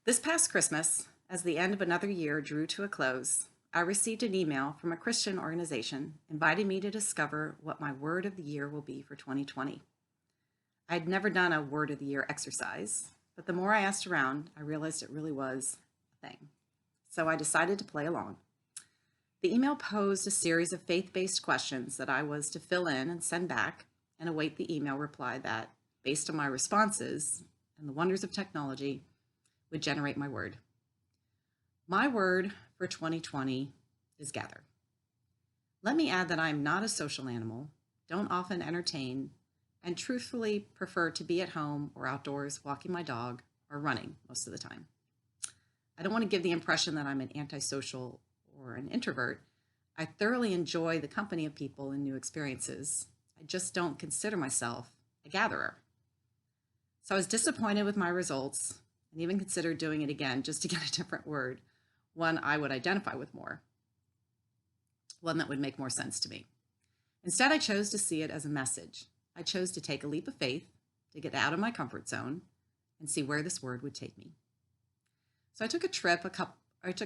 This past Christmas, as the end of another year drew to a close, I received an email from a Christian organization inviting me to discover what my word of the year will be for 2020. I'd never done a word of the year exercise, but the more I asked around, I realized it really was a thing. So I decided to play along. The email posed a series of faith-based questions that I was to fill in and send back and await the email reply that, based on my responses and the wonders of technology, would generate my word. My word for 2020 is gather. Let me add that I'm not a social animal, don't often entertain, and truthfully prefer to be at home or outdoors walking my dog or running most of the time. I don't want to give the impression that I'm an antisocial or an introvert. I thoroughly enjoy the company of people and new experiences. I just don't consider myself a gatherer. So I was disappointed with my results and even considered doing it again just to get a different word, one I would identify with more, one that would make more sense to me. Instead, I chose to see it as a message. I chose to take a leap of faith, to get out of my comfort zone and see where this word would take me. So I took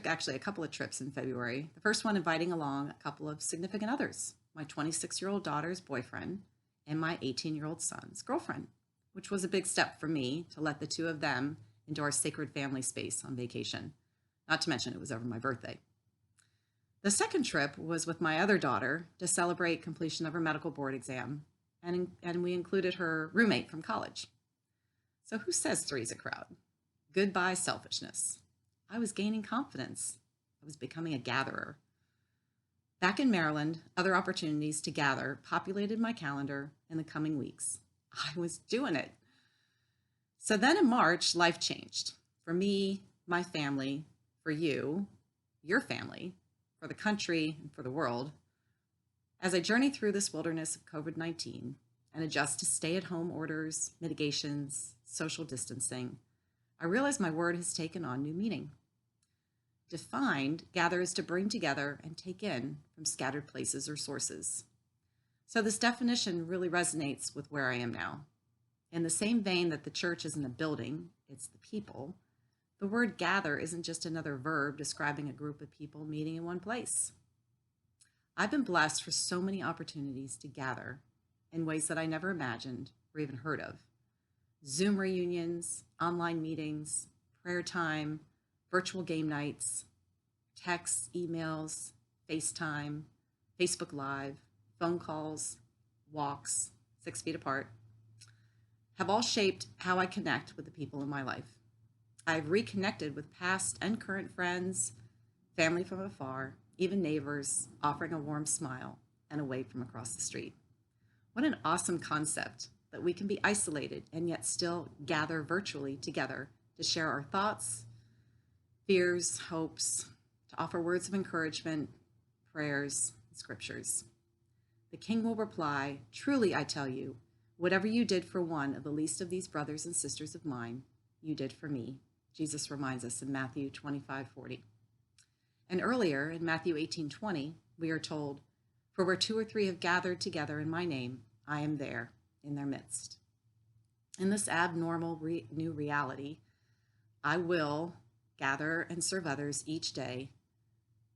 actually a couple of trips in February. The first one inviting along a couple of significant others, my 26-year-old daughter's boyfriend and my 18-year-old son's girlfriend, which was a big step for me to let the two of them into our sacred family space on vacation. Not to mention it was over my birthday. The second trip was with my other daughter to celebrate completion of her medical board exam, and we included her roommate from college. So who says three's a crowd? Goodbye selfishness. I was gaining confidence. I was becoming a gatherer. Back in Maryland, other opportunities to gather populated my calendar in the coming weeks. I was doing it. So then in March, life changed. For me, my family, for you, your family, for the country, and for the world. As I journey through this wilderness of COVID-19 and adjust to stay-at-home orders, mitigations, social distancing, I realize my word has taken on new meaning. Defined, gather is to bring together and take in from scattered places or sources. So this definition really resonates with where I am now. In the same vein that the church isn't a building, it's the people, the word gather isn't just another verb describing a group of people meeting in one place. I've been blessed for so many opportunities to gather in ways that I never imagined or even heard of. Zoom reunions, online meetings, prayer time, virtual game nights, texts, emails, FaceTime, Facebook Live, phone calls, walks, 6 feet apart, have all shaped how I connect with the people in my life. I've reconnected with past and current friends, family from afar, even neighbors, offering a warm smile and a wave from across the street. What an awesome concept that we can be isolated and yet still gather virtually together to share our thoughts, fears, hopes, to offer words of encouragement, prayers, and scriptures. The King will reply, "Truly I tell you, whatever you did for one of the least of these brothers and sisters of mine, you did for me." Jesus reminds us in Matthew 25:40. And earlier in Matthew 18:20, we are told, "For where two or three have gathered together in my name, I am there in their midst." In this abnormal new reality, I will gather and serve others each day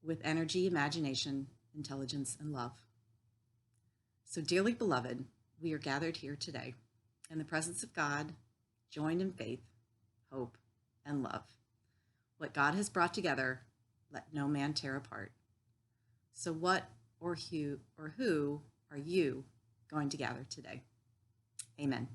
with energy, imagination, intelligence, and love. So dearly beloved, we are gathered here today in the presence of God, joined in faith, hope, and love. What God has brought together, let no man tear apart. So what or who are you going to gather today? Amen.